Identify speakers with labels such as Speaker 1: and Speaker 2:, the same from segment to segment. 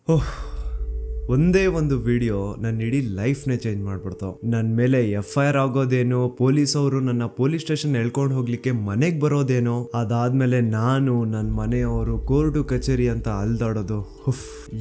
Speaker 1: ಓಹ್, ಒಂದೇ ಒಂದು ವಿಡಿಯೋ ನನ್ನ ಇಡೀ ಲೈಫ್ನೇ ಚೇಂಜ್ ಮಾಡ್ಬಿಡ್ತು. ನನ್ನ ಮೇಲೆ FIR ಆಗೋದೇನೋ, ಪೊಲೀಸ್ ಅವರು ನನ್ನ ಪೊಲೀಸ್ ಸ್ಟೇಷನ್ ಎಳ್ಕೊಂಡು ಹೋಗ್ಲಿಕ್ಕೆ ಮನೆಗೆ ಬರೋದೇನೋ, ಅದಾದ್ಮೇಲೆ ನಾನು ನನ್ನ ಮನೆಯವರು ಕೋರ್ಟು ಕಚೇರಿ ಅಂತ ಅಲ್ದಾಡೋದು.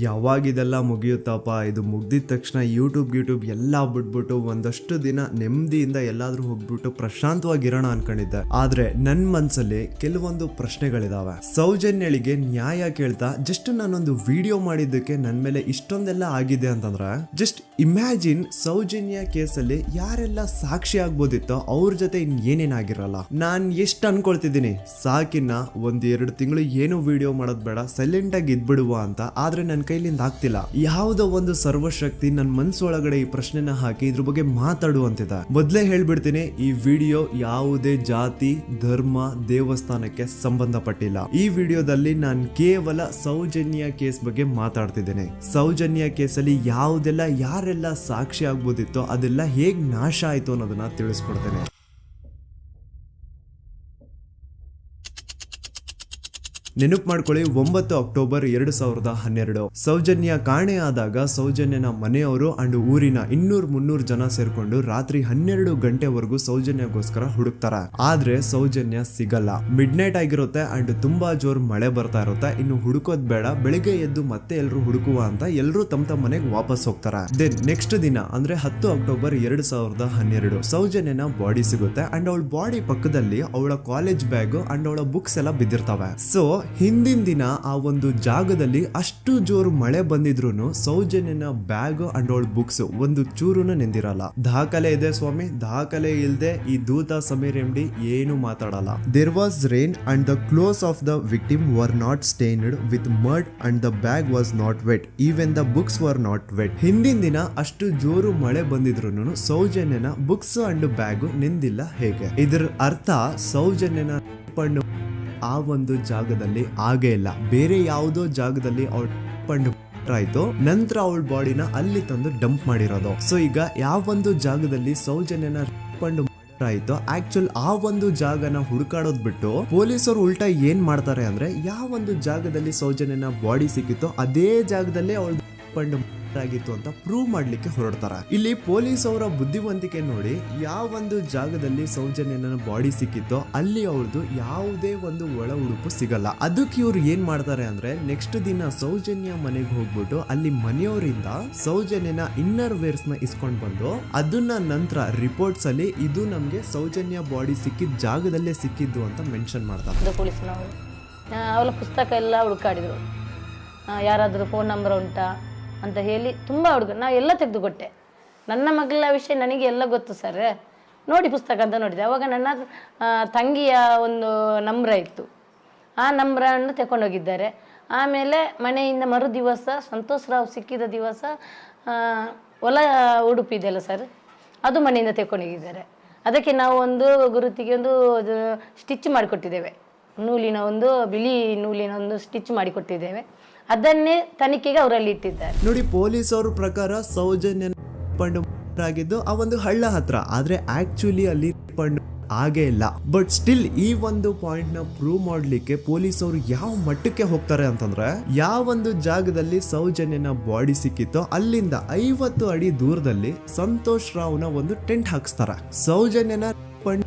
Speaker 1: ಯಾವಾಗ ಇದೆಲ್ಲ ಮುಗಿಯುತ್ತಪ್ಪ, ಇದು ಮುಗ್ದಿದ ತಕ್ಷಣ ಯೂಟ್ಯೂಬ್ ಎಲ್ಲ ಬಿಟ್ಬಿಟ್ಟು ಒಂದಷ್ಟು ದಿನ ನೆಮ್ಮದಿಯಿಂದ ಎಲ್ಲಾದ್ರೂ ಹೋಗ್ಬಿಟ್ಟು ಪ್ರಶಾಂತವಾಗಿರೋಣ ಅನ್ಕೊಂಡಿದ್ದೆ. ಆದ್ರೆ ನನ್ನ ಮನ್ಸಲ್ಲಿ ಕೆಲವೊಂದು ಪ್ರಶ್ನೆಗಳಿದಾವೆ. ಸೌಜನ್ಯಳಿಗೆ ನ್ಯಾಯ ಕೇಳ್ತಾ ಜಸ್ಟ್ ನಾನೊಂದು ವಿಡಿಯೋ ಮಾಡಿದ್ದಕ್ಕೆ ನನ್ನ ಮೇಲೆ ಇಷ್ಟೊಂದೆಲ್ಲ ಆಗಿದೆ ಅಂತಂದ್ರೆ, ಜಸ್ಟ್ ಇಮ್ಯಾಜಿನ್ ಸೌಜನ್ಯ ಕೇಸಲ್ಲಿ ಯಾರೆಲ್ಲ ಸಾಕ್ಷಿ ಆಗ್ಬೋದಿತ್ತೋ ಅವ್ರ ಜೊತೆ ಏನೇನಾಗಿರಲ್ಲ. ನಾನ್ ಎಷ್ಟು ಅನ್ಕೊಳ್ತಿದ್ದೀನಿ, ಸಾಕಿನ್ನ 1-2 ತಿಂಗಳು ಏನು ವಿಡಿಯೋ ಮಾಡೋದ್ ಬೇಡ, ಸೈಲೆಂಟ್ ಆಗಿ ಇದ್ಬಿಡುವ ಅಂತ. ಆದ್ರೆ ನನ್ನ ಕೈಲಿಂದ ಆಗ್ತಿಲ್ಲ. ಯಾವುದೋ ಒಂದು ಸರ್ವಶಕ್ತಿ ನನ್ನ ಮನ್ಸೊಳಗಡೆ ಈ ಪ್ರಶ್ನೆನ ಹಾಕಿ ಇದ್ರ ಬಗ್ಗೆ ಮಾತಾಡುವಂತಿದೆ. ಮೊದ್ಲೇ ಹೇಳ್ಬಿಡ್ತೀನಿ, ಈ ವಿಡಿಯೋ ಯಾವುದೇ ಜಾತಿ, ಧರ್ಮ, ದೇವಸ್ಥಾನಕ್ಕೆ ಸಂಬಂಧಪಟ್ಟಿಲ್ಲ. ಈ ವಿಡಿಯೋದಲ್ಲಿ ನಾನು ಕೇವಲ ಸೌಜನ್ಯ ಕೇಸ್ ಬಗ್ಗೆ ಮಾತಾಡ್ತಿದ್ದೇನೆ. ಸೌಜನ್ಯ ಕೇಸಲ್ಲಿ ಯಾವುದೆಲ್ಲ ಯಾರೆಲ್ಲ ಸಾಕ್ಷಿ ಆಗ್ಬೋದಿತ್ತೋ ಅದೆಲ್ಲ ಹೇಗ್ ನಾಶ ಆಯ್ತು ಅನ್ನೋದನ್ನ ತಿಳಿಸ್ಕೊಡ್ತೇನೆ. ನೆನಪು ಮಾಡ್ಕೊಳ್ಳಿ, 9 ಅಕ್ಟೋಬರ್ 2012 ಸೌಜನ್ಯ ಕಾಣೆ ಆದಾಗ ಸೌಜನ್ಯನ ಮನೆಯವರು ಅಂಡ್ ಊರಿನ 200-300 ಜನ ಸೇರ್ಕೊಂಡು ರಾತ್ರಿ 12 ಗಂಟೆವರೆಗೂ ಸೌಜನ್ಯಗೋಸ್ಕರ ಹುಡುಕ್ತಾರ. ಆದ್ರೆ ಸೌಜನ್ಯ ಸಿಗಲ್ಲ. ಮಿಡ್ ನೈಟ್ ಆಗಿರುತ್ತೆ ಅಂಡ್ ತುಂಬಾ ಜೋರ್ ಮಳೆ ಬರ್ತಾ ಇರುತ್ತೆ. ಇನ್ನು ಹುಡುಕೋದ್ ಬೇಡ, ಬೆಳಿಗ್ಗೆ ಎದ್ದು ಮತ್ತೆ ಎಲ್ರು ಹುಡುಕುವ ಅಂತ ಎಲ್ರು ತಮ್ಮ ಮನೆಗೆ ವಾಪಸ್ ಹೋಗ್ತಾರ. ದೆನ್ ನೆಕ್ಸ್ಟ್ ದಿನ ಅಂದ್ರೆ 10 ಅಕ್ಟೋಬರ್ 2012 ಸೌಜನ್ಯನ ಬಾಡಿ ಸಿಗುತ್ತೆ ಅಂಡ್ ಅವಳ ಬಾಡಿ ಪಕ್ಕದಲ್ಲಿ ಅವಳ ಕಾಲೇಜ್ ಬ್ಯಾಗ್ ಅಂಡ್ ಅವಳ ಬುಕ್ಸ್ ಎಲ್ಲ ಬಿದ್ದಿರ್ತವೆ. ಸೊ ಹಿಂದಿನ ದಿನ ಆ ಒಂದು ಜಾಗದಲ್ಲಿ ಅಷ್ಟು ಜೋರು ಮಳೆ ಬಂದಿದ್ರು ಸೌಜನ್ಯನ ಬ್ಯಾಗ್ ಅಂಡ್ ಅವಳ ಬುಕ್ಸ್ ಒಂದು ಚೂರುನು ನೆಂದಿರಲ್ಲ. ದಾಖಲೆ ಇದೆ ಸ್ವಾಮಿ, ದಾಖಲೆ ಇಲ್ದೆ ಈ ದೂತ ಸಮೀರ್ MD ಏನು ಮಾತಾಡಲ್ಲ. There was rain and the clothes of the victim were not stained with mud and the bag was not wet, even the books were not wet. ಹಿಂದಿನ ದಿನ ಅಷ್ಟು ಜೋರು ಮಳೆ ಬಂದಿದ್ರು ಸೌಜನ್ಯನ ಬುಕ್ಸ್ ಅಂಡ್ ಬ್ಯಾಗ್ ನೆಂದಿಲ್ಲ. ಹೇಗೆ? ಇದರ ಅರ್ಥ ಸೌಜನ್ಯನ ಆ ಒಂದು ಜಾಗದಲ್ಲಿ ಆಗೇ ಇಲ್ಲ, ಬೇರೆ ಯಾವುದೋ ಜಾಗದಲ್ಲಿ ಅವಳ ಆಯ್ತು. ನಂತರ ಅವಳ ಬಾಡಿನ ಅಲ್ಲಿ ತಂದು ಡಂಪ್ ಮಾಡಿರೋದು. ಸೊ ಈಗ ಯಾವೊಂದು ಜಾಗದಲ್ಲಿ ಸೌಜನ್ಯನ ಆಯ್ತು, ಆಕ್ಚುಲ್ ಆ ಒಂದು ಜಾಗನ ಹುಡುಕಾಡೋದ್ ಬಿಟ್ಟು ಪೊಲೀಸರು ಉಲ್ಟಾ ಏನ್ ಮಾಡ್ತಾರೆ ಅಂದ್ರೆ, ಯಾವೊಂದು ಜಾಗದಲ್ಲಿ ಸೌಜನ್ಯನ ಬಾಡಿ ಸಿಕ್ಕಿತ್ತೋ ಅದೇ ಜಾಗದಲ್ಲೇ ಅವಳ ಆಗಿತ್ತು ಅಂತ ಪ್ರೂವ್ ಮಾಡ್ಲಿಕ್ಕೆ ಹೊರಡ್ತಾರ. ಇಲ್ಲಿ ಪೊಲೀಸ್ ಅವರ ಬುದ್ಧಿವಂತಿಕೆ ನೋಡಿ, ಯಾವೊಂದು ಜಾಗದಲ್ಲಿ ಸೌಜನ್ಯನ ಬಾಡಿ ಸಿಕ್ಕಿತ್ತೋ ಅಲ್ಲಿ ಅವ್ರದ್ದು ಯಾವುದೇ ಒಂದು ಒಳ ಉಡುಪು ಸಿಗಲ್ಲ. ಅದಕ್ಕೆ ಇವ್ರು ಏನ್ ಮಾಡ್ತಾರೆ ಅಂದ್ರೆ, ನೆಕ್ಸ್ಟ್ ದಿನ ಸೌಜನ್ಯ ಮನೆಗೆ ಹೋಗ್ಬಿಟ್ಟು ಅಲ್ಲಿ ಮನೆಯವರಿಂದ ಸೌಜನ್ಯನ ಇನ್ನರ್ ವೇರ್ಸ್ ನ ಇಸ್ಕೊಂಡ್ ಬಂದು ಅದನ್ನ ನಂತರ ರಿಪೋರ್ಟ್ಸ್ ಅಲ್ಲಿ ಇದು ನಮ್ಗೆ ಸೌಜನ್ಯ ಬಾಡಿ ಸಿಕ್ಕಿದ ಜಾಗದಲ್ಲೇ ಸಿಕ್ಕಿದ್ದು ಅಂತ ಮೆನ್ಷನ್ ಮಾಡ್ತಾರೆ.
Speaker 2: ಪೊಲೀಸ್ನವರು ಅವಳ ಪುಸ್ತಕ ಎಲ್ಲ ಹುಡುಕಾಡಿದ್ರು, ಯಾರಾದ್ರೂ ಫೋನ್ ನಂಬರ್ ಉಂಟಾ ಅಂತ ಹೇಳಿ ತುಂಬ ಹುಡುಗ ನಾ ಎಲ್ಲ ತೆಗೆದುಕೊಟ್ಟೆ. ನನ್ನ ಮಗಳ ವಿಷಯ ನನಗೆ ಎಲ್ಲ ಗೊತ್ತು ಸರ್, ನೋಡಿ ಪುಸ್ತಕ ಅಂತ ನೋಡಿದೆ. ಅವಾಗ ನನ್ನ ತಂಗಿಯ ಒಂದು ನಂಬ್ರ ಇತ್ತು, ಆ ನಂಬ್ರನ್ನು ತಗೊಂಡೋಗಿದ್ದಾರೆ. ಆಮೇಲೆ ಮನೆಯಿಂದ ಮರು ದಿವಸ ಸಂತೋಷ್ ರಾವ್ ಸಿಕ್ಕಿದ ದಿವಸ ಹೊಲ ಉಡುಪು ಇದೆಯಲ್ಲ ಸರ್, ಅದು ಮನೆಯಿಂದ ತಗೊಂಡೋಗಿದ್ದಾರೆ. ಅದಕ್ಕೆ ನಾವು ಒಂದು ಗುರುತಿಗೆ ಒಂದು ಸ್ಟಿಚ್ ಮಾಡಿಕೊಟ್ಟಿದ್ದೇವೆ, ನೂಲಿನ ಒಂದು ಬಿಳಿ ನೂಲಿನ ಒಂದು ಸ್ಟಿಚ್ ಮಾಡಿಕೊಟ್ಟಿದ್ದೇವೆ. ಅದನ್ನೇ ತನಿಖೆಗೆ ಅವರಲ್ಲಿ ಇಟ್ಟಿದ್ದಾರೆ.
Speaker 1: ನೋಡಿ, ಪೊಲೀಸ್ ಅವ್ರ ಪ್ರಕಾರ ಸೌಜನ್ಯ ಆಗಿದ್ದು ಆ ಒಂದು ಹಳ್ಳ ಹತ್ರ, ಆದ್ರೆ ಆಕ್ಚುಲಿ ಅಲ್ಲಿ ಆಗೇ ಇಲ್ಲ. ಬಟ್ ಸ್ಟಿಲ್ ಈ ಒಂದು ಪಾಯಿಂಟ್ ನ ಪ್ರೂವ್ ಮಾಡ್ಲಿಕ್ಕೆ ಪೊಲೀಸ್ ಅವರು ಯಾವ ಮಟ್ಟಕ್ಕೆ ಹೋಗ್ತಾರೆ ಅಂತಂದ್ರೆ, ಯಾವೊಂದು ಜಾಗದಲ್ಲಿ ಸೌಜನ್ಯನ ಬಾಡಿ ಸಿಕ್ಕಿತ್ತೋ ಅಲ್ಲಿಂದ 50 ಅಡಿ ದೂರದಲ್ಲಿ ಸಂತೋಷ್ ರಾವ್ನ ಒಂದು ಟೆಂಟ್ ಹಾಕ್ಸ್ತಾರ. ಸೌಜನ್ಯನ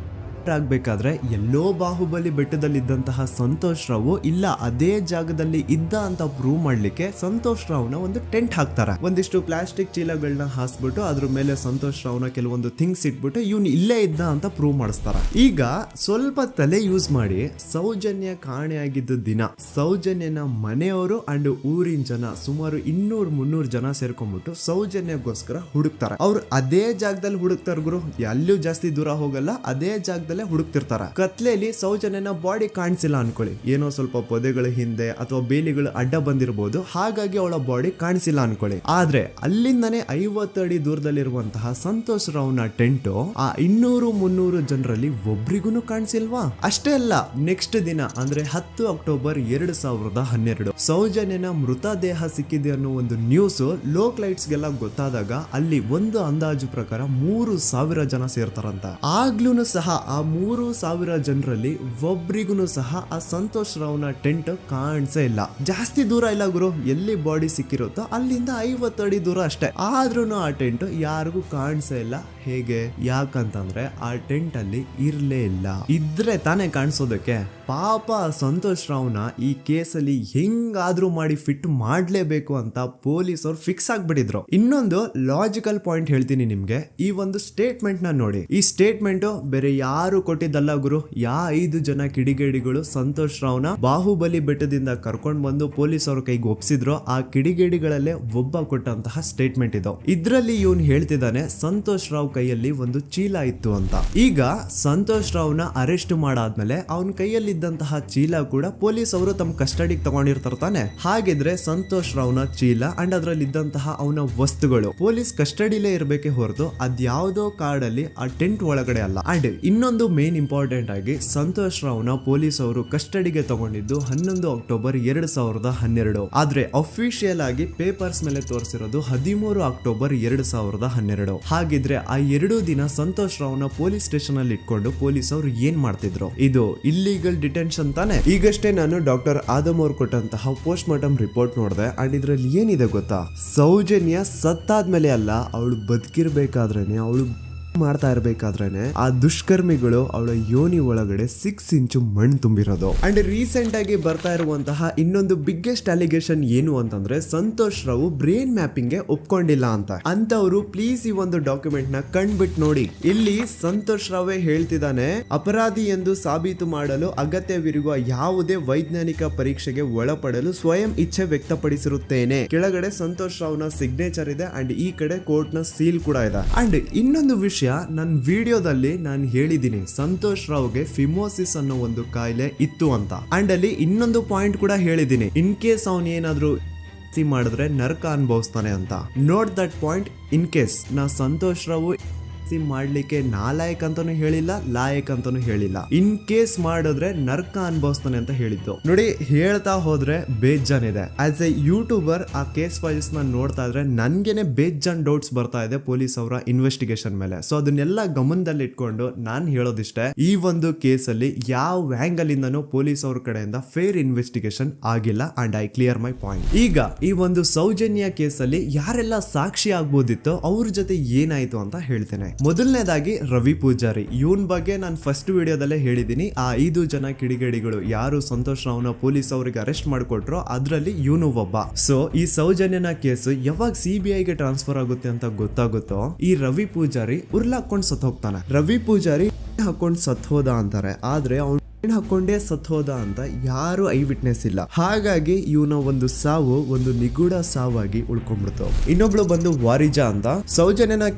Speaker 1: ಆಗ್ಬೇಕಾದ್ರೆ ಎಲ್ಲೋ ಬಾಹುಬಲಿ ಬೆಟ್ಟದಲ್ಲಿ ಇದ್ದಂತಹ ಸಂತೋಷ್ ರಾವ್ ಇಲ್ಲ ಅದೇ ಜಾಗದಲ್ಲಿ ಇದ್ದ ಅಂತ ಪ್ರೂವ್ ಮಾಡ್ಲಿಕ್ಕೆ ಸಂತೋಷ್ ರಾವ್ನ ಒಂದು ಟೆಂಟ್ ಹಾಕ್ತಾರೆ. ಒಂದಿಷ್ಟು ಪ್ಲಾಸ್ಟಿಕ್ ಚೀಲಗಳನ್ನ ಹಾಸ್ಬಿಟ್ಟು ಅದ್ರ ಮೇಲೆ ಸಂತೋಷ್ ರಾವ್ನ ಕೆಲವೊಂದು ಥಿಂಗ್ಸ್ ಇಟ್ಬಿಟ್ಟು ಇವ್ನು ಇಲ್ಲೇ ಇದ್ದ ಅಂತ ಪ್ರೂವ್ ಮಾಡಿಸ್ತಾರ. ಈಗ ಸ್ವಲ್ಪ ತಲೆ ಯೂಸ್ ಮಾಡಿ, ಸೌಜನ್ಯ ಕಾಣೆಯಾಗಿದ್ದ ದಿನ ಸೌಜನ್ಯನ ಮನೆಯವರು ಅಂಡ್ ಊರಿನ ಜನ ಸುಮಾರು 200-300 ಜನ ಸೇರ್ಕೊಂಡ್ಬಿಟ್ಟು ಸೌಜನ್ಯಗೋಸ್ಕರ ಹುಡುಕ್ತಾರೆ. ಅವ್ರು ಅದೇ ಜಾಗದಲ್ಲಿ ಹುಡುಕ್ತಾರ ಗುರು, ಎಲ್ಲೂ ಜಾಸ್ತಿ ದೂರ ಹೋಗಲ್ಲ, ಅದೇ ಜಾಗದಲ್ಲಿ ಹುಡುಕ್ತಿರ್ತಾರ. ಕತ್ಲೆಯಲ್ಲಿ ಸೌಜನ್ಯನ ಬಾಡಿ ಕಾಣಿಸಿಲ್ಲ ಅನ್ಕೊಳ್ಳಿ, ಏನೋ ಸ್ವಲ್ಪ ಪೊದೆಗಳ ಹಿಂದೆ ಅಥವಾ ಬೇಲಿಗಳು ಅಡ್ಡ ಬಂದಿರಬಹುದು, ಹಾಗಾಗಿ ಅವಳ ಬಾಡಿ ಕಾಣಿಸಿಲ್ಲ ಅನ್ಕೊಳ್ಳಿ. ಆದ್ರೆ ಅಲ್ಲಿಂದನೇ 50 ಅಡಿ ದೂರದಲ್ಲಿರುವಂತಹ ಸಂತೋಷ್ ರಾವ್ನ ಟೆಂಟ್ ಆ 200-300 ಜನರಲ್ಲಿ ಒಬ್ರಿಗೂ ಕಾಣಿಸಿಲ್ವಾ? ಅಷ್ಟೇ ಅಲ್ಲ, ನೆಕ್ಸ್ಟ್ ದಿನ ಅಂದ್ರೆ 10 ಅಕ್ಟೋಬರ್ 2012 ಸೌಜನ್ಯನ ಮೃತದೇಹ ಸಿಕ್ಕಿದೆ ಅನ್ನೋ ಒಂದು ನ್ಯೂಸ್ ಲೋಕ್ ಲೈಟ್ಸ್ ಗೆಲ್ಲ ಗೊತ್ತಾದಾಗ ಅಲ್ಲಿ ಒಂದು ಅಂದಾಜು ಪ್ರಕಾರ 3000 ಜನ ಸೇರ್ತಾರಂತ. ಆಗ್ಲೂ ಸಹ ಆ 3,000 ಜನರಲ್ಲಿ ಒಬ್ರಿಗೂ ಸಹ ಆ ಸಂತೋಷ್ ರಾವ್ನ ಟೆಂಟ್ ಕಾಣಿಸೇ ಇಲ್ಲ. ಜಾಸ್ತಿ ದೂರ ಇಲ್ಲ ಗುರು, ಎಲ್ಲಿ ಬಾಡಿ ಸಿಕ್ಕಿರುತ್ತೋ ಅಲ್ಲಿಂದ 50 ಅಡಿ ದೂರ ಅಷ್ಟೇ. ಆದ್ರೂ ಆ ಟೆಂಟ್ ಯಾರಿಗೂ ಕಾಣಿಸೇ ಇಲ್ಲ. ಹೇಗೆ? ಯಾಕಂತಂದ್ರೆ ಆ ಟೆಂಟ್ ಅಲ್ಲಿ ಇರ್ಲೇ ಇಲ್ಲ. ಇದ್ರೆ ತಾನೇ ಕಾಣಿಸೋದಕ್ಕೆ. ಪಾಪ ಸಂತೋಷ್ ರಾವ್ನ ಈ ಕೇಸಲ್ಲಿ ಹೆಂಗಾದ್ರೂ ಮಾಡಿ ಫಿಟ್ ಮಾಡ್ಲೇಬೇಕು ಅಂತ ಪೊಲೀಸ್ ಅವ್ರು ಫಿಕ್ಸ್ ಆಗ್ಬಿಟ್ಟಿದ್ರು. ಇನ್ನೊಂದು ಲಾಜಿಕಲ್ ಪಾಯಿಂಟ್ ಹೇಳ್ತೀನಿ ನಿಮ್ಗೆ. ಈ ಒಂದು ಸ್ಟೇಟ್ಮೆಂಟ್ ನ ನೋಡಿ. ಈ ಸ್ಟೇಟ್ಮೆಂಟ್ ಬೇರೆ ಯಾರು ಕೊಟ್ಟಿದ್ದಲ್ಲ ಗುರು. 5 ಜನ ಕಿಡಿಗೇಡಿಗಳು ಸಂತೋಷ್ ರಾವ್ನ ಬಾಹುಬಲಿ ಬೆಟ್ಟದಿಂದ ಕರ್ಕೊಂಡ್ ಬಂದು ಪೊಲೀಸ್ ಅವ್ರ ಕೈಗೆ ಒಪ್ಸಿದ್ರು. ಆ ಕಿಡಿಗೇಡಿಗಳಲ್ಲೇ ಒಬ್ಬ ಕೊಟ್ಟಂತಹ ಸ್ಟೇಟ್ಮೆಂಟ್ ಇದು. ಇದ್ರಲ್ಲಿ ಇವನ್ ಹೇಳ್ತಿದ್ದಾನೆ ಸಂತೋಷ್ ರಾವ್ ಕೈಯಲ್ಲಿ ಒಂದು ಚೀಲ ಇತ್ತು ಅಂತ. ಈಗ ಸಂತೋಷ್ ರಾವ್ನ ಅರೆಸ್ಟ್ ಮಾಡಾದ್ಮೇಲೆ ಅವನ ಕೈಯಲ್ಲಿ ಇದ್ದಂತಹ ಚೀಲ ಕೂಡ ಪೊಲೀಸ್ ಅವರು ತಮ್ಮ ಕಸ್ಟಡಿಗೆ ತಗೊಂಡಿರ್ತಾರೆ ತಾನೆ. ಹಾಗಿದ್ರೆ ಸಂತೋಷ್ ರಾವ್ನ ಚೀಲ ಅಂಡ್ ಅದ್ರಲ್ಲಿ ಇದ್ದಂತಹ ಅವನ ವಸ್ತುಗಳು ಪೊಲೀಸ್ ಕಸ್ಟಡಿಲೇ ಇರ್ಬೇಕೆ ಹೊರತು ಅದ್ಯಾವುದೋ ಕಾಡಲ್ಲಿ ಆ ಟೆಂಟ್ ಒಳಗಡೆ ಅಲ್ಲ. ಅಂಡ್ ಇನ್ನೊಂದು ಮೇನ್ ಇಂಪಾರ್ಟೆಂಟ್ ಆಗಿ ಸಂತೋಷ್ ರಾವ್ನ ಪೊಲೀಸ್ ಅವರು ಕಸ್ಟಡಿಗೆ ತಗೊಂಡಿದ್ದು 11 ಅಕ್ಟೋಬರ್ 2012. ಆದ್ರೆ ಅಫಿಷಿಯಲ್ ಆಗಿ ಪೇಪರ್ಸ್ ಮೇಲೆ ತೋರಿಸಿರೋದು 13 ಅಕ್ಟೋಬರ್ 2012. ಹಾಗಿದ್ರೆ ಆ 2 ದಿನ ಸಂತೋಷ್ ರಾವ್ನ ಪೊಲೀಸ್ ಸ್ಟೇಷನ್ ಅಲ್ಲಿ ಇಟ್ಕೊಂಡು ಪೊಲೀಸ್ ಅವರು ಏನ್ ಮಾಡ್ತಿದ್ರು? ಇದು ಇಲ್ಲಿಗಲ್ ಡಿಟೆನ್ಷನ್ ತಾನೆ. ಈಗಷ್ಟೇ ನಾನು ಡಾಕ್ಟರ್ ಆದಮ್ ಅವ್ರು ಕೊಟ್ಟಂತಹ ಪೋಸ್ಟ್ ಮಾರ್ಟಮ್ ರಿಪೋರ್ಟ್ ನೋಡಿದೆ. ಅಂಡ್ ಇದ್ರಲ್ಲಿ ಏನಿದೆ ಗೊತ್ತಾ? ಸೌಜನ್ಯ ಸತ್ತಾದ್ಮೇಲೆ ಅಲ್ಲ, ಅವಳು ಬದುಕಿರ್ಬೇಕಾದ್ರೇನೆ, ಅವಳು ಮಾಡ್ತಾ ಇರ್ಬೇಕಾದ್ರೇನೆ ಆ ದುಷ್ಕರ್ಮಿಗಳು ಅವಳ ಯೋನಿ ಒಳಗಡೆ 6 ಇಂಚು ಮಣ್ಣು ತುಂಬಿರೋದು. ಅಂಡ್ ರೀಸೆಂಟ್ ಆಗಿ ಬರ್ತಾ ಇರುವಂತಹ ಇನ್ನೊಂದು ಬಿಗ್ಗೆಸ್ಟ್ ಅಲಿಗೇಷನ್ ಏನು ಅಂತಂದ್ರೆ ಸಂತೋಷ್ ರಾವ್ ಬ್ರೈನ್ ಮ್ಯಾಪಿಂಗ್ ಗೆ ಒಪ್ಕೊಂಡಿಲ್ಲ ಅಂತ. ಅಂತವ್ರು ಪ್ಲೀಸ್ ಈ ಒಂದು ಡಾಕ್ಯುಮೆಂಟ್ ನ ಕಂಡ್ಬಿಟ್ಟು ನೋಡಿ. ಇಲ್ಲಿ ಸಂತೋಷ್ ರಾವೇ ಹೇಳ್ತಿದ್ದಾನೆ, ಅಪರಾಧಿ ಎಂದು ಸಾಬೀತು ಮಾಡಲು ಅಗತ್ಯವಿರುವ ಯಾವುದೇ ವೈಜ್ಞಾನಿಕ ಪರೀಕ್ಷೆಗೆ ಒಳಪಡಲು ಸ್ವಯಂ ಇಚ್ಛೆ ವ್ಯಕ್ತಪಡಿಸಿರುತ್ತೇನೆ. ಕೆಳಗಡೆ ಸಂತೋಷ್ ರಾವ್ನ ಸಿಗ್ನೇಚರ್ ಇದೆ ಅಂಡ್ ಈ ಕಡೆ ಕೋರ್ಟ್ ನ ಸೀಲ್ ಕೂಡ ಇದೆ. ಅಂಡ್ ಇನ್ನೊಂದು ವಿಷಯ, ನನ್ನ ವಿಡಿಯೋದಲ್ಲಿ ನಾನು ಹೇಳಿದ್ದೀನಿ ಸಂತೋಷ್ ರಾವ್ಗೆ ಫಿಮೋಸಿಸ್ ಅನ್ನೋ ಒಂದು ಕಾಯಿಲೆ ಇತ್ತು ಅಂತ. ಅಂಡ್ ಅಲ್ಲಿ ಇನ್ನೊಂದು ಪಾಯಿಂಟ್ ಕೂಡ ಹೇಳಿದ್ದೀನಿ, ಇನ್ ಕೇಸ್ ಅವನ್ ಏನಾದ್ರು ಮಾಡಿದ್ರೆ ನರಕ ಅನುಭವಿಸ್ತಾನೆ ಅಂತ. Note that point. In case ನಾ ಸಂತೋಷ್ ರಾವ್ ಮಾಡ್ಲಿಕ್ಕೆ ನಾಲಾಯಕ್ ಅಂತಾನು ಹೇಳಿಲ್ಲ, ಲಾಯಕ್ ಅಂತಾನು ಹೇಳಿಲ್ಲ. ಇನ್ ಕೇಸ್ ಮಾಡಿದ್ರೆ ನರ್ಕ ಅನುಭವಿಸ್ತಾನೆ ಅಂತ ಹೇಳಿದ್ದು. ನೋಡಿ, ಹೇಳ್ತಾ ಹೋದ್ರೆ ಬೇಜಾನ್ ಇದೆ. ಆಸ್ ಎ ಯೂಟ್ಯೂಬರ್ ಆ ಕೇಸ್ ಫೈಲ್ಸ್ ನ ನೋಡ್ತಾ ಇದ್ರೆ ನನ್ಗೆನೆ ಬೇಜಾನ್ ಡೌಟ್ಸ್ ಬರ್ತಾ ಇದೆ ಪೊಲೀಸ್ ಅವರ ಇನ್ವೆಸ್ಟಿಗೇಷನ್ ಮೇಲೆ. ಸೊ ಅದನ್ನೆಲ್ಲ ಗಮನದಲ್ಲಿ ಇಟ್ಕೊಂಡು ನಾನ್ ಹೇಳೋದಿಷ್ಟೇ, ಈ ಒಂದು ಕೇಸ್ ಅಲ್ಲಿ ಯಾವ ಆಂಗಲ್ ಇಂದನೂ ಪೊಲೀಸ್ ಅವ್ರ ಕಡೆಯಿಂದ ಫೇರ್ ಇನ್ವೆಸ್ಟಿಗೇಷನ್ ಆಗಿಲ್ಲ. And I clear my point. ಈಗ ಈ ಒಂದು ಸೌಜನ್ಯ ಕೇಸ್ ಅಲ್ಲಿ ಯಾರೆಲ್ಲ ಸಾಕ್ಷಿ ಆಗ್ಬೋದಿತ್ತು, ಅವ್ರ ಜೊತೆ ಏನಾಯ್ತು ಅಂತ ಹೇಳ್ತೇನೆ. ಮೊದಲನೇದಾಗಿ ರವಿ ಪೂಜಾರಿ. ಇವನ್ ಬಗ್ಗೆ ನಾನು ಫಸ್ಟ್ ವಿಡಿಯೋದಲ್ಲೇ ಹೇಳಿದೀನಿ. ಆ 5 ಜನ ಕಿಡಿಗೇಡಿಗಳು ಯಾರು ಸಂತೋಷ್ ರಾವ್ನ ಪೊಲೀಸ್ ಅವರಿಗೆ ಅರೆಸ್ಟ್ ಮಾಡಿಕೊಟ್ರು ಅದ್ರಲ್ಲಿ ಇವನು ಒಬ್ಬ. ಸೊ ಈ ಸೌಜನ್ಯನ ಕೇಸ್ ಯಾವಾಗ CBI ಗೆ ಟ್ರಾನ್ಸ್ಫರ್ ಆಗುತ್ತೆ ಅಂತ ಗೊತ್ತಾಗುತ್ತೋ, ಈ ರವಿ ಪೂಜಾರಿ ಉರ್ಲಾಕೊಂಡು ಸತ್ ಹೋಗ್ತಾನೆ. ರವಿ ಪೂಜಾರಿ ಹಾಕೊಂಡು ಸತ್ ಹೋದ ಅಂತಾರೆ, ಆದ್ರೆ ಅವ್ನು ಹಾಕೊಂಡೇ ಸತ್ ಹೋದ ಅಂತ ಯಾರು ಐ ವಿಟ್ನೆಸ್ ಇಲ್ಲ. ಹಾಗಾಗಿ ಇವನ ಒಂದು ಸಾವು ಒಂದು ನಿಗೂಢ ಸಾವಾಗಿ ಉಳ್ಕೊಂಡ್ಬಿಡ್ತು. ಇನ್ನೊಬ್ಳು ಬಂದು ವಾರಿಜಾ ಅಂತ. ಸೌಜನ್ಯನ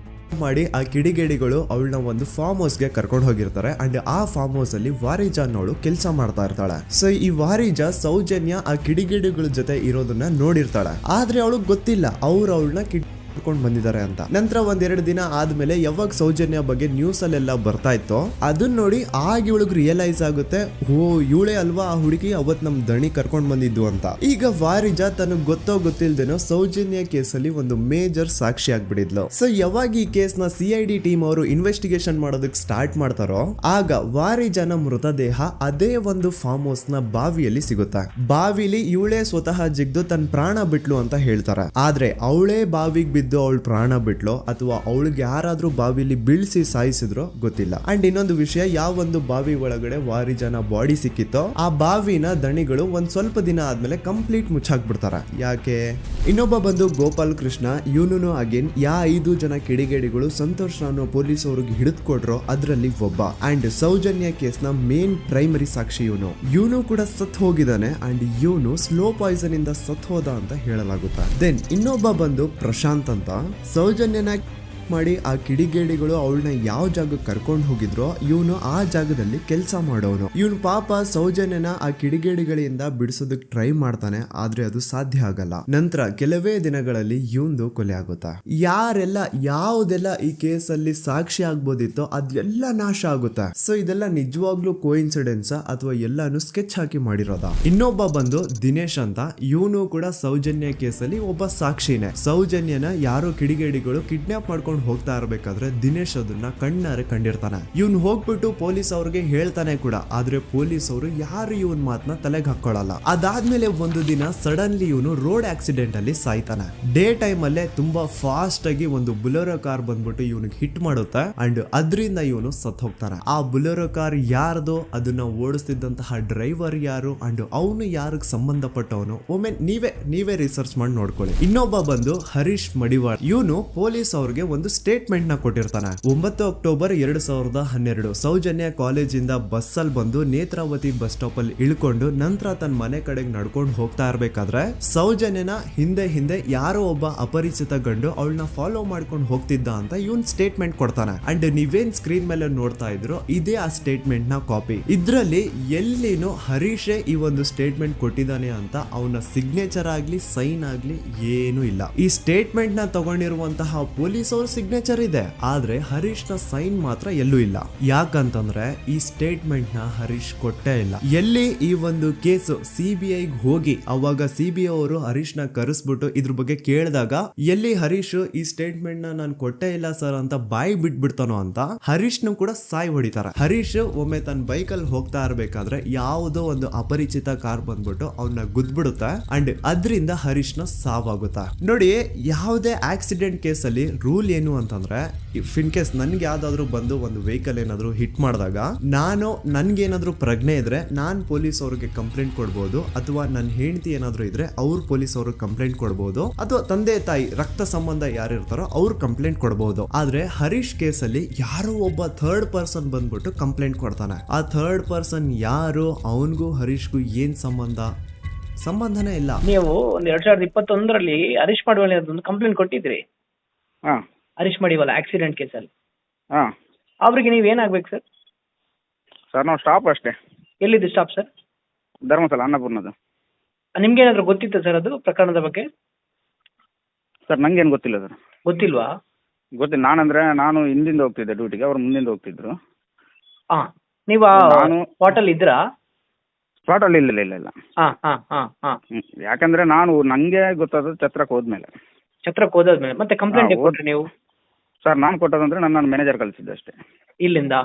Speaker 1: ಮಾಡಿ ಆ ಕಿಡಿಗೇಡಿಗಳು ಅವಳನ್ನ ಒಂದು ಫಾರ್ಮ್ ಹೌಸ್ ಗೆ ಕರ್ಕೊಂಡು ಹೋಗಿರ್ತಾರೆ. ಅಂಡ್ ಆ ಫಾರ್ಮ್ ಹೌಸ್ ಅಲ್ಲಿ ವಾರಿಜಾ ಅನ್ನೋಳು ಕೆಲಸ ಮಾಡ್ತಾ ಇರ್ತಾಳೆ. ಸೊ ಈ ವಾರಿಜಾ ಸೌಜನ್ಯ ಆ ಕಿಡಿಗೇಡಿಗಳ ಜೊತೆ ಇರೋದನ್ನ ನೋಡಿರ್ತಾಳೆ, ಆದ್ರೆ ಅವಳಿಗೆ ಗೊತ್ತಿಲ್ಲ ಅವ್ರು ಅವಳನ್ನ ಕೊಂಡು ಬಂದಿದ್ದಾರೆ ಅಂತ. ನಂತರ 1-2 ದಿನ ಆದ್ಮೇಲೆ ಯಾವಾಗ ಸೌಜನ್ಯ ಬಗ್ಗೆ ನ್ಯೂಸ್ ಅಲ್ಲೆಲ್ಲ ಬರ್ತಾ ಇತ್ತು ಅದನ್ನ ನೋಡಿ ಆಗ ಇವಳಿಗೆ ರಿಯಲೈಸ್ ಆಗುತ್ತೆ, ಓ ಇವಳೇ ಅಲ್ವಾ ಆ ಹುಡುಗಿ ಅವತ್ ನಮ್ ದಣಿ ಕರ್ಕೊಂಡ್ ಬಂದಿದ್ದು ಅಂತ. ಈಗ ವಾರಿಜಾ ತನಗ್ ಗೊತ್ತೋ ಗೊತ್ತಿಲ್ದೇನೋ ಸೌಜನ್ಯ ಕೇಸಲ್ಲಿ ಒಂದು ಮೇಜರ್ ಸಾಕ್ಷಿ ಆಗ್ಬಿಡಿದ್ಲು. ಸೊ ಯಾವಾಗ ಈ ಕೇಸ್ ನ CID ಟೀಮ್ ಅವರು ಇನ್ವೆಸ್ಟಿಗೇಷನ್ ಮಾಡೋದಕ್ಕೆ ಸ್ಟಾರ್ಟ್ ಮಾಡ್ತಾರೋ ಆಗ ವಾರಿಜಾನ ಮೃತದೇಹ ಅದೇ ಒಂದು ಫಾರ್ಮ್ ಹೌಸ್ ನ ಬಾವಿಯಲ್ಲಿ ಸಿಗುತ್ತೆ. ಬಾವಿಲಿ ಇವಳೇ ಸ್ವತಃ ಜಿಗ್ದು ತನ್ನ ಪ್ರಾಣ ಬಿಟ್ಲು ಅಂತ ಹೇಳ್ತಾರೆ. ಆದ್ರೆ ಅವಳೇ ಬಾವಿಗೆ ಬಿದ್ದು ಅವಳು ಪ್ರಾಣ ಬಿಟ್ಲು ಅಥವಾ ಅವಳಿಗೆ ಯಾರಾದ್ರೂ ಬಾವಿಲಿ ಬೀಳ್ಸಿ ಸಾಯಿಸಿದ್ರು ಗೊತ್ತಿಲ್ಲ. ಅಂಡ್ ಇನ್ನೊಂದು ವಿಷಯ, ಯಾವ ಒಂದು ಬಾವಿ ಒಳಗಡೆ ವಾರಿಜಾನ ಬಾಡಿ ಸಿಕ್ಕಿತ್ತೋ ಆ ಬಾವಿನ ದಣಿಗಳು ಒಂದ್ ಸ್ವಲ್ಪ ದಿನ ಆದ್ಮೇಲೆ ಕಂಪ್ಲೀಟ್ ಮುಚ್ಚಾಕ್ಬಿಡ್ತಾರೆ. ಯಾಕೆ? ಇನ್ನೊಬ್ಬ ಬಂದು ಗೋಪಾಲ್ ಕೃಷ್ಣ. ಇವನು ಅಗೇನ್ 5 ಜನ ಕಿಡಿಗೇಡಿಗಳು ಸಂತೋಷ್ ರಾವ್ನ ಪೊಲೀಸ್ ಅವ್ರಿಗೆ ಹಿಡಿದು ಕೊಟ್ರು ಅದ್ರಲ್ಲಿ ಒಬ್ಬ. ಅಂಡ್ ಸೌಜನ್ಯ ಕೇಸ್ ನ ಮೇನ್ ಪ್ರೈಮರಿ ಸಾಕ್ಷಿ ಇವನು ಕೂಡ ಸತ್ ಹೋಗಿದ್ದಾನೆ. ಅಂಡ್ ಇವನು ಸ್ಲೋ ಪಾಯ್ಸನ್ ಇಂದ ಸತ್ ಹೋದ ಅಂತ ಹೇಳಲಾಗುತ್ತೆ. ದೆನ್ ಇನ್ನೊಬ್ಬ ಬಂದು ಪ್ರಶಾಂತ್ ಅಂತ. ಸೌಜನ್ಯನ ಮಾಡಿ ಆ ಕಿಡಿಗೇಡಿಗಳು ಅವಳನ್ನ ಯಾವ ಜಾಗಕ್ಕೆ ಕರ್ಕೊಂಡು ಹೋಗಿದ್ರೋ ಇವನು ಆ ಜಾಗದಲ್ಲಿ ಕೆಲಸ ಮಾಡೋನು. ಇವನು ಪಾಪ ಸೌಜನ್ಯನ ಆ ಕಿಡಿಗೇಡಿಗಳಿಂದ ಬಿಡಿಸೋದಕ್ಕೆ ಟ್ರೈ ಮಾಡ್ತಾನೆ, ಆದ್ರೆ ಅದು ಸಾಧ್ಯ ಆಗಲ್ಲ. ನಂತರ ಕೆಲವೇ ದಿನಗಳಲ್ಲಿ ಇವಂದು ಕೊಲೆ ಆಗುತ್ತಾ. ಯಾರೆಲ್ಲ ಯಾವುದೆಲ್ಲ ಈ ಕೇಸಲ್ಲಿ ಸಾಕ್ಷಿ ಆಗ್ಬೋದಿತ್ತೋ ಅದೆಲ್ಲ ನಾಶ ಆಗುತ್ತೆ. ಸೊ ಇದೆಲ್ಲ ನಿಜವಾಗ್ಲೂ ಕೋಇನ್ಸಿಡೆನ್ಸ್ ಅಥವಾ ಎಲ್ಲಾನು ಸ್ಕೆಚ್ ಹಾಕಿ ಮಾಡಿರೋದ. ಇನ್ನೊಬ್ಬ ಬಂದು ದಿನೇಶ್ ಅಂತ. ಇವನು ಕೂಡ ಸೌಜನ್ಯ ಕೇಸಲ್ಲಿ ಒಬ್ಬ ಸಾಕ್ಷಿನೇ. ಸೌಜನ್ಯನ ಯಾರೋ ಕಿಡಿಗೇಡಿಗಳು ಕಿಡ್ನಾಪ್ ಮಾಡ್ಕೊಂಡು ಮಾಡ್ಕೊಂಡು ಹೋಗ್ತಾ ಇರ್ಬೇಕಾದ್ರೆ ದಿನೇಶ್ ಅದನ್ನ ಕಣ್ಣಾರೆ ಕಂಡಿರ್ತಾನೆ. ಇವನ್ ಹೋಗ್ಬಿಟ್ಟು ಪೊಲೀಸ್ ಅವ್ರಿಗೆ ಹೇಳ್ತಾನೆ ಕೂಡ, ಆದ್ರೆ ಪೊಲೀಸ್ ಅವರು ಯಾರು ಇವನ್ ಮಾತನ್ನ ತಲೆಗೆ ಹಾಕೊಳ್ಳಲ್ಲ. ಅದಾದ್ಮೇಲೆ ಒಂದು ದಿನ ಸಡನ್ಲಿ ಇವನು ರೋಡ್ ಆಕ್ಸಿಡೆಂಟ್ ಅಲ್ಲಿ ಸಾಯ್ತಾನೆ. ಡೇ ಟೈಮ್ ಅಲ್ಲೇ ತುಂಬಾ ಫಾಸ್ಟ್ ಆಗಿ ಒಂದು ಬುಲೆರೋ ಕಾರ್ ಬಂದ್ಬಿಟ್ಟು ಇವನಿಗೆ ಹಿಟ್ ಮಾಡುತ್ತೆ ಅಂಡ್ ಅದರಿಂದ ಇವನು ಸತ್ ಹೋಗ್ತಾನೆ. ಆ ಬುಲೆರೋ ಕಾರ್ ಯಾರ್ದು, ಅದನ್ನ ಓಡಿಸ್ತಿದ್ದಂತಹ ಡ್ರೈವರ್ ಯಾರು ಅಂಡ್ ಅವನು ಯಾರಿಗೆ ಸಂಬಂಧಪಟ್ಟವನು, ಒಮ್ಮೆ ನೀವೇ ರಿಸರ್ಚ್ ಮಾಡಿ ನೋಡ್ಕೊಳ್ಳಿ. ಇನ್ನೊಬ್ಬ ಬಂದು ಹರೀಶ್ ಮಡಿವಾಳ್. ಇವನು ಪೊಲೀಸ್ ಅವ್ರಿಗೆ ಒಂದು ಸ್ಟೇಟ್ಮೆಂಟ್ ನ ಕೊಟ್ಟಿರ್ತಾನೆ. 9 ಅಕ್ಟೋಬರ್ 2012 ಸೌಜನ್ಯ ಕಾಲೇಜಿಂದ ಬಸ್ ಅಲ್ಲಿ ಬಂದು ನೇತ್ರಾವತಿ ಬಸ್ ಸ್ಟಾಪ್ ಅಲ್ಲಿ ಇಳ್ಕೊಂಡು ನಂತರ ತನ್ನ ಮನೆ ಕಡೆಗೆ ನಡ್ಕೊಂಡು ಹೋಗ್ತಾ ಇರ್ಬೇಕಾದ್ರೆ ಸೌಜನ್ಯನ ಹಿಂದೆ ಯಾರೋ ಒಬ್ಬ ಅಪರಿಚಿತ ಗಂಡು ಅವಳನ್ನ ಫಾಲೋ ಮಾಡ್ಕೊಂಡು ಹೋಗ್ತಿದ್ದ ಅಂತ ಇವನ್ ಸ್ಟೇಟ್ಮೆಂಟ್ ಕೊಡ್ತಾನೆ. ಅಂಡ್ ನೀವೇನ್ ಸ್ಕ್ರೀನ್ ಮೇಲೆ ನೋಡ್ತಾ ಇದ್ರು ಇದೇ ಆ ಸ್ಟೇಟ್ಮೆಂಟ್ ನ ಕಾಪಿ. ಇದ್ರಲ್ಲಿ ಎಲ್ಲಿನೂ ಹರೀಶೇ ಈ ಒಂದು ಸ್ಟೇಟ್ಮೆಂಟ್ ಕೊಟ್ಟಿದ್ದಾನೆ ಅಂತ ಅವನ ಸಿಗ್ನೇಚರ್ ಆಗ್ಲಿ ಸೈನ್ ಆಗ್ಲಿ ಏನೂ ಇಲ್ಲ. ಈ ಸ್ಟೇಟ್ಮೆಂಟ್ ನ ತಗೊಂಡಿರುವಂತಹ ಪೊಲೀಸ್ ಅವ್ರ ಸಿಗ್ನೇಚರ್ ಇದೆ, ಆದ್ರೆ ಹರೀಶ್ ನ ಸೈನ್ ಮಾತ್ರ ಎಲ್ಲೂ ಇಲ್ಲ. ಯಾಕಂತಂದ್ರೆ ಈ ಸ್ಟೇಟ್ಮೆಂಟ್ ನ ಹರೀಶ್ ಕೊಟ್ಟೇ ಇಲ್ಲ. ಎಲ್ಲಿ ಈ ಒಂದು ಕೇಸು CBI ಹೋಗಿ ಅವಾಗ CBI ಅವರು ಹರೀಶ್ ನ ಕರೆಸ್ಬಿಟ್ಟು ಇದ್ರ ಬಗ್ಗೆ ಕೇಳಿದಾಗ ಎಲ್ಲಿ ಹರೀಶ್ ಈ ಸ್ಟೇಟ್ಮೆಂಟ್ ನ ನಾನು ಕೊಟ್ಟೇ ಇಲ್ಲ ಸರ್ ಅಂತ ಬಾಯಿ ಬಿಟ್ಬಿಡ್ತಾನೋ ಅಂತ ಹರೀಶ್ ನು ಕೂಡ ಸಾಯ್ ಹೊಡಿತಾರೆ. ಹರೀಶ್ ಒಮ್ಮೆ ತನ್ನ ಬೈಕ್ ಅಲ್ಲಿ ಹೋಗ್ತಾ ಇರ್ಬೇಕಾದ್ರೆ ಯಾವುದೋ ಒಂದು ಅಪರಿಚಿತ ಕಾರ್ ಬಂದ್ಬಿಟ್ಟು ಅವನ್ನ ಗುದ್ಬಿಡುತ್ತೆ ಅಂಡ್ ಅದರಿಂದ ಹರೀಶ್ ನ ಸಾವಾಗುತ್ತೆ. ನೋಡಿ, ಯಾವುದೇ ಆಕ್ಸಿಡೆಂಟ್ ಕೇಸ್ ಅಲ್ಲಿ ರೂಲ್ ಏನು ಅಂತಂದ್ರೆ ಇನ್ ಕೇಸ್ ನನ್ಗೆ ಯಾವ್ದಾದ್ರು ಬಂದು ಒಂದು ವೆಹಿಕಲ್ ಏನಾದ್ರು ಹಿಟ್ ಮಾಡಿದಾಗ ನನ್ಗೇನಾದ್ರು ಪ್ರಜ್ಞೆ ಇದ್ರೆ ನಾನ್ ಪೊಲೀಸ್ ಅವ್ರಿಗೆ ಕಂಪ್ಲೇಂಟ್ ಕೊಡ್ಬೋದು, ಅಥವಾ ನನ್ನ ಹೆಂಡತಿ ಏನಾದ್ರು ಇದ್ರೆ ಅವ್ರು ಪೊಲೀಸ್ ಅವ್ರಿಗೆ ಕಂಪ್ಲೇಂಟ್ ಕೊಡ್ಬೋದು, ಅಥವಾ ತಂದೆ ತಾಯಿ ರಕ್ತ ಸಂಬಂಧ ಯಾರಿರ್ತಾರೋ ಅವ್ರು ಕಂಪ್ಲೇಂಟ್ ಕೊಡ್ಬೋದು. ಆದ್ರೆ ಹರೀಶ್ ಕೇಸ್ ಅಲ್ಲಿ ಯಾರೋ ಒಬ್ಬ ಥರ್ಡ್ ಪರ್ಸನ್ ಬಂದ್ಬಿಟ್ಟು ಕಂಪ್ಲೇಂಟ್ ಕೊಡ್ತಾನೆ. ಆ ಥರ್ಡ್ ಪರ್ಸನ್ ಯಾರು, ಅವನ್ಗೂ ಹರೀಶ್ಗೂ ಏನ್ ಸಂಬಂಧನೇ ಇಲ್ಲ.
Speaker 3: ನೀವು 2021 ಹರೀಶ್ ಮಡಿವಾಳ ಒಂದು ಕಂಪ್ಲೇಂಟ್ ಕೊಟ್ಟಿದ್ರಿ. ಹರೀಶ್ ಮಡಿವಾಳ ಆಕ್ಸಿಡೆಂಟ್ ಕೇಸಲ್ಲಿ. ಅವ್ರಿಗೆ ನೀವ್ ಏನಾಗ್ಬೇಕು ಸರ್?
Speaker 4: ಸರ್ ನಾವು ಸ್ಟಾಪ್ ಅಷ್ಟೇ.
Speaker 3: ಎಲ್ಲಿದ್ದು ಸ್ಟಾಪ್ ಸರ್?
Speaker 4: ಧರ್ಮಸ್ಥಳ ಅನ್ನಪೂರ್ಣದು.
Speaker 3: ನಿಮ್ಗೆ ಏನಾದ್ರು ಗೊತ್ತಿತ್ತ ಸರ್ ಅದು ಪ್ರಕರಣದ ಬಗ್ಗೆ?
Speaker 4: ಸರ್ ನಂಗೇನು ಗೊತ್ತಿಲ್ಲ ಸರ್.
Speaker 3: ಗೊತ್ತಿಲ್ವಾ?
Speaker 4: ಗೊತ್ತಿಲ್ಲ. ನಾನು ಹಿಂದಿಂದ ಹೋಗ್ತಿದ್ದೆ ಡ್ಯೂಟಿಗೆ, ಅವ್ರು ಮುಂದಿಂದ ಹೋಗ್ತಿದ್ರು.
Speaker 3: ನೀವು
Speaker 4: ನಾನು
Speaker 3: ಸ್ಪಾಟಲ್ಲಿ ಇದ್ರಾ?
Speaker 4: ಸ್ಪಾಟಲ್ಲಿ ಇಲ್ಲ. ಯಾಕಂದ್ರೆ ನಂಗೆ ಗೊತ್ತಾದ ಛತ್ರಕ್ಕೆ ಹೋದ್ಮೇಲೆ
Speaker 3: ಮತ್ತೆ ಕಂಪ್ಲೇಂಟ್ ಕೊಟ್ರಿ ನೀವು?
Speaker 4: ಸರ್ ನಾನು ಕೊಟ್ಟದಂದ್ರೆ ನನ್ನ ಮ್ಯಾನೇಜರ್ ಕಳಿಸಿದ್ದೆ ಅಷ್ಟೇ.
Speaker 3: ಇಲ್ಲಿಂದ?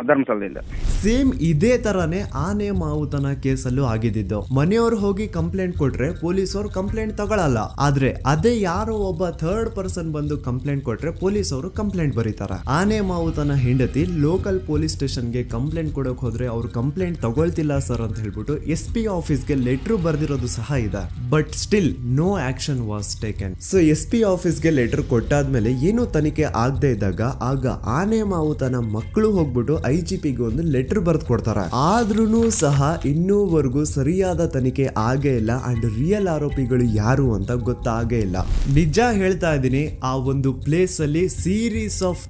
Speaker 4: ಧರ್ಮಸ್ಥಳದಿಂದ.
Speaker 1: ಸೇಮ್ ಇದೇ ತರಾನೇ ಆನೆ ಮಾವುತನ ಕೇಸಲ್ಲೂ ಆಗಿದ್ದು. ಮನೆಯವ್ರು ಹೋಗಿ ಕಂಪ್ಲೇಂಟ್ ಕೊಟ್ರೆ ಪೊಲೀಸರು ಕಂಪ್ಲೇಂಟ್ ತಗೊಳಲ್ಲ, ಆದ್ರೆ ಅದೇ ಯಾರೋ ಒಬ್ಬ ಥರ್ಡ್ ಪರ್ಸನ್ ಬಂದು ಕಂಪ್ಲೇಂಟ್ ಕೊಟ್ರೆ ಪೊಲೀಸ್ ಅವರು ಕಂಪ್ಲೇಂಟ್ ಬರೀತಾರೆ. ಆನೆ ಮಾವುತನ ಹೆಂಡತಿ ಲೋಕಲ್ ಪೊಲೀಸ್ ಸ್ಟೇಷನ್ಗೆ ಕಂಪ್ಲೇಂಟ್ ಕೊಡಕ್ ಹೋದ್ರೆ ಅವ್ರು ಕಂಪ್ಲೇಂಟ್ ತಗೊಳ್ತಿಲ್ಲ ಸರ್ ಅಂತ ಹೇಳ್ಬಿಟ್ಟು SP ಆಫೀಸ್ಗೆ ಲೆಟರ್ ಬರ್ದಿರೋದು ಸಹ ಇದೆ. But still no action was taken. So SP ಆಫೀಸ್ಗೆ ಲೆಟರ್ ಕೊಟ್ಟಾದ್ಮೇಲೆ ಏನು ತನಿಖೆ ಆಗದೆ ಇದ್ದಾಗ ಆಗ ಆನೆ ಮಾವುತನ ಮಕ್ಕಳು ಹೋಗ್ಬಿಟ್ಟು IGPಗೆ ಒಂದು ಲೆಟರ್ ಬರ್ದು ಕೊಡ್ತಾರೆ. ಆದ್ರೂ ಸಹ ಇನ್ನೂವರೆಗೂ ಸರಿಯಾದ ತನಿಖೆ ಆಗೇ ಇಲ್ಲ ಅಂಡ್ ರಿಯಲ್ ಆರೋಪಿಗಳು ಯಾರು ಅಂತ ಗೊತ್ತಾಗೇ ಇಲ್ಲ. ನಿಜ ಹೇಳ್ತಾ ಇದ್ದೀನಿ, ಆ ಒಂದು ಪ್ಲೇಸ್ ಅಲ್ಲಿ ಸೀರೀಸ್ ಆಫ್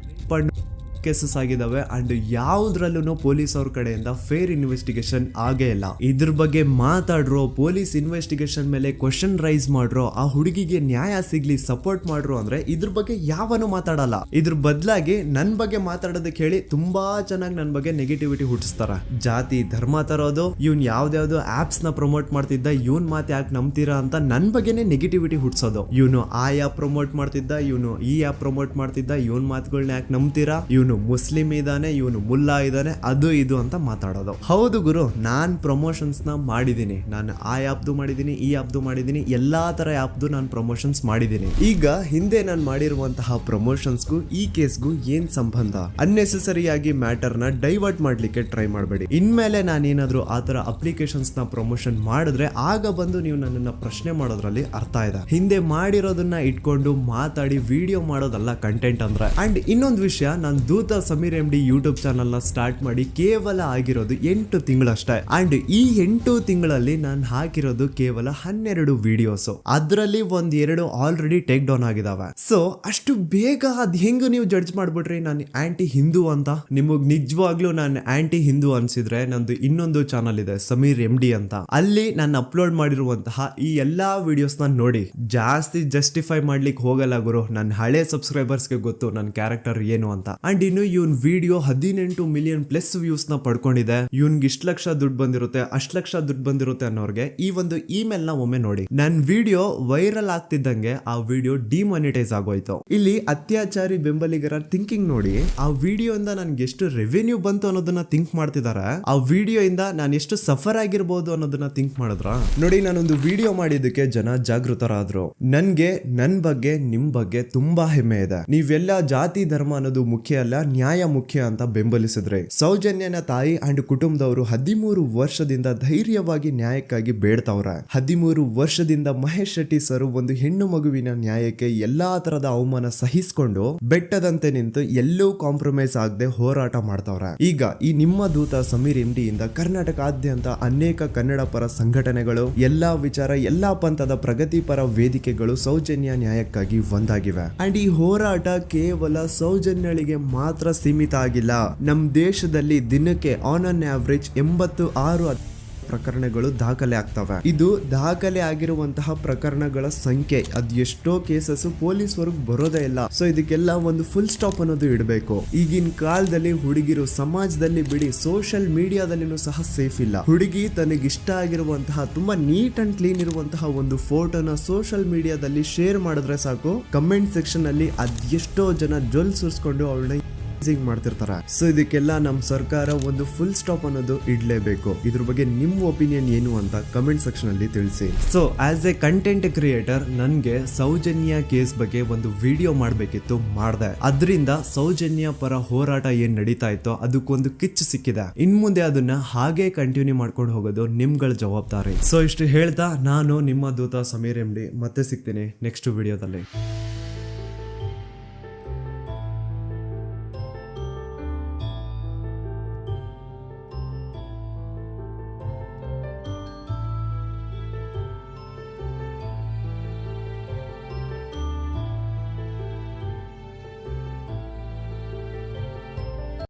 Speaker 1: ಕೇಸಸ್ ಆಗಿದಾವೆ ಅಂಡ್ ಯಾವ್ದ್ರಲ್ಲೂ ಪೊಲೀಸ್ ಅವ್ರ ಕಡೆಯಿಂದ ಫೇರ್ ಇನ್ವೆಸ್ಟಿಗೇಷನ್ ಆಗೇ ಇಲ್ಲ. ಇದ್ರ ಬಗ್ಗೆ ಮಾತಾಡ್ರೋ, ಪೊಲೀಸ್ ಇನ್ವೆಸ್ಟಿಗೇಷನ್ ಮೇಲೆ ಕ್ವಶನ್ ರೈಸ್ ಮಾಡ್ರೋ, ಆ ಹುಡುಗಿಗೆ ನ್ಯಾಯ ಸಿಗ್ಲಿ ಸಪೋರ್ಟ್ ಮಾಡ್ರೋ ಅಂದ್ರೆ ಇದ್ರ ಬಗ್ಗೆ ಯಾವನು ಮಾತಾಡಲ್ಲ. ಇದ್ರ ಬದಲಾಗಿ ನನ್ ಬಗ್ಗೆ ಮಾತಾಡೋದಕ್ಕೆ ಹೇಳಿ ತುಂಬಾ ಚೆನ್ನಾಗಿ ನನ್ ಬಗ್ಗೆ ನೆಗೆಟಿವಿಟಿ ಹುಟ್ಟಿಸ್ತಾರ. ಜಾತಿ ಧರ್ಮ ತರೋದು, ಇವ್ನ್ ಯಾವ್ದಾವ್ದು ಆಪ್ಸ್ ನ ಪ್ರಮೋಟ್ ಮಾಡ್ತಿದ್ದ, ಇವನ್ ಮಾತು ಯಾಕೆ ನಂಬ್ತೀರಾ ಅಂತ ನನ್ ಬಗ್ಗೆನೆ ನೆಗೆಟಿವಿಟಿ ಹುಟ್ಟಿಸೋದು. ಇವನು ಆ ಆ್ಯಪ್ ಪ್ರಮೋಟ್ ಮಾಡ್ತಿದ್ದ, ಇವನು ಈ ಆ್ಯಪ್ ಪ್ರಮೋಟ್ ಮಾಡ್ತಿದ್ದ, ಇವನ್ ಮಾತುಗಳನ್ನ ಯಾಕೆ ನಂಬ್ತೀರಾ, ಇವನು ಮುಸ್ಲಿಂ ಇದಾನೆ, ಇವನು ಮುಲ್ಲಾ ಇದಾನೆ, ಅದು ಇದು ಅಂತ ಮಾತಾಡೋದು. ಹೌದು ಗುರು, ನಾನ್ ಪ್ರಮೋಷನ್ಸ್ ನ ಮಾಡಿದೀನಿ. ನಾನು ಆ ಆ್ಯಪ್ದು ಮಾಡಿದೀನಿ, ಈ ಆ್ಯಪ್ದು ಮಾಡಿದೀನಿ, ಎಲ್ಲಾ ತರ ಆ್ಯಪ್ದು ನಾನು ಪ್ರಮೋಷನ್ಸ್ ಮಾಡಿದೀನಿ. ಈಗ ಹಿಂದೆ ನಾನು ಮಾಡಿರುವಂತಹ ಪ್ರಮೋಷನ್ಸ್ಗೂ ಈ ಕೇಸ್ಗೂ ಏನ್ ಸಂಬಂಧ? ಅನ್ನೆಸೆಸರಿ ಆಗಿ ಮ್ಯಾಟರ್ ನ ಡೈವರ್ಟ್ ಮಾಡ್ಲಿಕ್ಕೆ ಟ್ರೈ ಮಾಡಬೇಡಿ. ಇನ್ಮೇಲೆ ನಾನೇನಾದ್ರೂ ಆ ತರ ಅಪ್ಲಿಕೇಶನ್ಸ್ ನ ಪ್ರಮೋಷನ್ ಮಾಡಿದ್ರೆ ಆಗ ಬಂದು ನೀವು ನನ್ನನ್ನ ಪ್ರಶ್ನೆ ಮಾಡೋದ್ರಲ್ಲಿ ಅರ್ಥ ಇದೆ. ಹಿಂದೆ ಮಾಡಿರೋದನ್ನ ಇಟ್ಕೊಂಡು ಮಾತಾಡಿ ವಿಡಿಯೋ ಮಾಡೋದಲ್ಲ ಕಂಟೆಂಟ್ ಅಂದ್ರೆ. ಅಂಡ್ ಇನ್ನೊಂದು ವಿಷಯ, ನಾನು ದೂತ ಸಮೀರ್ MD ಯೂಟ್ಯೂಬ್ ಚಾನಲ್ ನ ಸ್ಟಾರ್ಟ್ ಮಾಡಿ ಕೇವಲ ಆಗಿರೋದು 8 ತಿಂಗಳಷ್ಟೇ. ಅಂಡ್ ಈ 8 ತಿಂಗಳಲ್ಲಿ ನಾನು ಹಾಕಿರೋದು ಕೇವಲ 12 ವಿಡಿಯೋಸ್. ಅದರಲ್ಲಿ 1-2 ಆಲ್ರೆಡಿ ಟೇಕ್ ಡೌನ್ ಆಗಿದಾವೆ. ಸೊ ಅಷ್ಟು ಬೇಗ ಅದ್ ಹೆಂಗ್ ನೀವು ಜಡ್ಜ್ ಮಾಡ್ಬಿಟ್ರಿ ನಾನು ಆಂಟಿ ಹಿಂದೂ ಅಂತ? ನಿಮಗ್ ನಿಜವಾಗ್ಲೂ ನಾನು ಆಂಟಿ ಹಿಂದೂ ಅನ್ಸಿದ್ರೆ ನಂದು ಇನ್ನೊಂದು ಚಾನಲ್ ಇದೆ ಸಮೀರ್ MD ಅಂತ. ಅಲ್ಲಿ ನಾನು ಅಪ್ಲೋಡ್ ಮಾಡಿರುವಂತಹ ಈ ಎಲ್ಲಾ ವಿಡಿಯೋಸ್ ನ ನೋಡಿ. ಜಾಸ್ತಿ ಜಸ್ಟಿಫೈ ಮಾಡ್ಲಿಕ್ಕೆ ಹೋಗಲ್ಲ ಗುರು, ನನ್ನ ಹಳೆ ಸಬ್ಸ್ಕ್ರೈಬರ್ಸ್ಗೆ ಗೊತ್ತು ನನ್ನ ಕ್ಯಾರೆಕ್ಟರ್ ಏನು ಅಂತ. ಅಂಡ್ ಇನ್ನು ಇವನ್ ವಿಡಿಯೋ 18 ಮಿಲಿಯನ್ ಪ್ಲಸ್ ವ್ಯೂಸ್ ನ ಪಡ್ಕೊಂಡಿದೆ. ಇವನ್ಗೆ ಇಷ್ಟ ಲಕ್ಷ ದುಡ್ಡು ಬಂದಿರುತ್ತೆ, ಅಷ್ಟ್ ಲಕ್ಷ ದುಡ್ಡು ಬಂದಿರುತ್ತೆ ಅನ್ನೋರ್ಗೆ ಈ ಒಂದು ಇಮೇಲ್ ನ ಒಮ್ಮೆ ನೋಡಿ. ನನ್ ವಿಡಿಯೋ ವೈರಲ್ ಆಗ್ತಿದ್ದಂಗೆ ಆ ವಿಡಿಯೋ ಡಿಮಾನಿಟೈಸ್ ಆಗೋಯ್ತು. ಇಲ್ಲಿ ಅತ್ಯಾಚಾರಿ ಬೆಂಬಲಿಗರ ಥಿಂಕಿಂಗ್ ನೋಡಿ. ಆ ವಿಡಿಯೋ ಇಂದ ನನ್ಗೆ ಎಷ್ಟು ರೆವೆನ್ಯೂ ಬಂತು ಅನ್ನೋದನ್ನ ಥಿಂಕ್ ಮಾಡ್ತಿದ್ದಾರೆ. ಆ ವಿಡಿಯೋ ಇಂದ ನಾನು ಎಷ್ಟು ಸಫರ್ ಆಗಿರ್ಬೋದು ಅನ್ನೋದನ್ನ ಥಿಂಕ್ ಮಾಡಿದ್ರ ನೋಡಿ. ನಾನೊಂದು ವಿಡಿಯೋ ಮಾಡಿದ್ದಕ್ಕೆ ಜನ ಜಾಗೃತರಾದ್ರು. ನನ್ಗೆ ನನ್ ಬಗ್ಗೆ ನಿಮ್ ಬಗ್ಗೆ ತುಂಬಾ ಹೆಮ್ಮೆ ಇದೆ. ನೀವೆಲ್ಲ ಜಾತಿ ಧರ್ಮ ಅನ್ನೋದು ಮುಖ್ಯ ಅಲ್ಲ, ನ್ಯಾಯ ಮುಖ್ಯ ಅಂತ ಬೆಂಬಲಿಸಿದ್ರೆ. ಸೌಜನ್ಯನ ತಾಯಿ ಅಂಡ್ ಕುಟುಂಬದವರು 13 ವರ್ಷದಿಂದ ಧೈರ್ಯವಾಗಿ ನ್ಯಾಯಕ್ಕಾಗಿ ಬೇಡ್ತಾವ್ರೆ. 13 ವರ್ಷದಿಂದ ಮಹೇಶ್ ಶೆಟ್ಟಿ ಸರ್ ಒಂದು ಹೆಣ್ಣು ಮಗುವಿನ ನ್ಯಾಯಕ್ಕೆ ಎಲ್ಲಾ ತರದ ಅವಮಾನ ಸಹಿಸಿಕೊಂಡು ಬೆಟ್ಟದಂತೆ ನಿಂತು ಎಲ್ಲೂ ಕಾಂಪ್ರಮೈಸ್ ಆಗದೆ ಹೋರಾಟ ಮಾಡ್ತಾವ್ರೆ. ಈಗ ಈ ನಿಮ್ಮ ದೂತ ಸಮೀರ್ MD ಇಂದ ಕರ್ನಾಟಕಾದ್ಯಂತ ಅನೇಕ ಕನ್ನಡ ಪರ ಸಂಘಟನೆಗಳು, ಎಲ್ಲಾ ವಿಚಾರ, ಎಲ್ಲಾ ಪಂಥದ ಪ್ರಗತಿಪರ ವೇದಿಕೆಗಳು ಸೌಜನ್ಯ ನ್ಯಾಯಕ್ಕಾಗಿ ಒಂದಾಗಿವೆ. ಅಂಡ್ ಈ ಹೋರಾಟ ಕೇವಲ ಸೌಜನ್ಯಳಿಗೆ ಮಾತ್ರ ಸೀಮಿತ ಆಗಿಲ್ಲ. ನಮ್ ದೇಶದಲ್ಲಿ ದಿನಕ್ಕೆ ಆನ್ ಅನ್ ಆವರೇಜ್ 86 ಪ್ರಕರಣಗಳು ದಾಖಲೆ ಆಗ್ತವೆ. ಇದು ದಾಖಲೆ ಆಗಿರುವಂತಹ ಪ್ರಕರಣಗಳ ಸಂಖ್ಯೆ. ಅದ್ ಎಷ್ಟೋ ಕೇಸಸ್ ಪೊಲೀಸ್ ವರ್ಗ್ ಬರೋದೇ ಇಲ್ಲ. ಸೊ ಇದಕ್ಕೆಲ್ಲ ಒಂದು ಫುಲ್ ಸ್ಟಾಪ್ ಅನ್ನೋದು ಇಡಬೇಕು. ಈಗಿನ ಕಾಲದಲ್ಲಿ ಹುಡುಗಿರು ಸಮಾಜದಲ್ಲಿ ಬಿಡಿ, ಸೋಷಿಯಲ್ ಮೀಡಿಯಾದಲ್ಲಿನೂ ಸಹ ಸೇಫ್ ಇಲ್ಲ. ಹುಡುಗಿ ತನಗಿಷ್ಟ ಆಗಿರುವಂತಹ ತುಂಬಾ ನೀಟ್ ಅಂಡ್ ಕ್ಲೀನ್ ಇರುವಂತಹ ಒಂದು ಫೋಟೋನ ಸೋಷಿಯಲ್ ಮೀಡಿಯಾದಲ್ಲಿ ಶೇರ್ ಮಾಡಿದ್ರೆ ಸಾಕು, ಕಮೆಂಟ್ ಸೆಕ್ಷನ್ ಅಲ್ಲಿ ಅದೆಷ್ಟೋ ಜನ ಜೊಲ್ ಸುರಿಸ್ಕೊಂಡು ಅವಳನ್ನ ಮಾಡ್ತಿರ್ತಾರೆ. ಸೊ ಇದಕ್ಕೆಲ್ಲ ನಮ್ ಸರ್ಕಾರ ಒಂದು ಫುಲ್ ಸ್ಟಾಪ್ ಅನ್ನೋದು ಇಡ್ಲೇಬೇಕು. ಇದ್ರ ಬಗ್ಗೆ ನಿಮ್ ಒಪಿನಿಯನ್ ಏನು ಅಂತ ಕಮೆಂಟ್ ಸೆಕ್ಷನ್ ಅಲ್ಲಿ ತಿಳಿಸಿ. So as A content creator ನನ್ಗೆ ಸೌಜನ್ಯ ಕೇಸ್ ಬಗ್ಗೆ ಒಂದು ವಿಡಿಯೋ ಮಾಡ್ಬೇಕಿತ್ತು, ಮಾಡ್ದೆ. ಅದರಿಂದ ಸೌಜನ್ಯ ಪರ ಹೋರಾಟ ಏನ್ ನಡೀತಾ ಇತ್ತೋ ಅದಕ್ಕೊಂದು ಕಿಚ್ಚು ಸಿಕ್ಕಿದೆ. ಇನ್ ಮುಂದೆ ಅದನ್ನ ಹಾಗೆ ಕಂಟಿನ್ಯೂ ಮಾಡ್ಕೊಂಡು ಹೋಗೋದು ನಿಮ್ಗಳ ಜವಾಬ್ದಾರಿ. ಸೊ ಇಷ್ಟು ಹೇಳ್ತಾ ನಾನು ನಿಮ್ಮ ದೂತ ಸಮೀರ್ MD ಮತ್ತೆ ಸಿಗ್ತೀನಿ ನೆಕ್ಸ್ಟ್ ವಿಡಿಯೋದಲ್ಲಿ.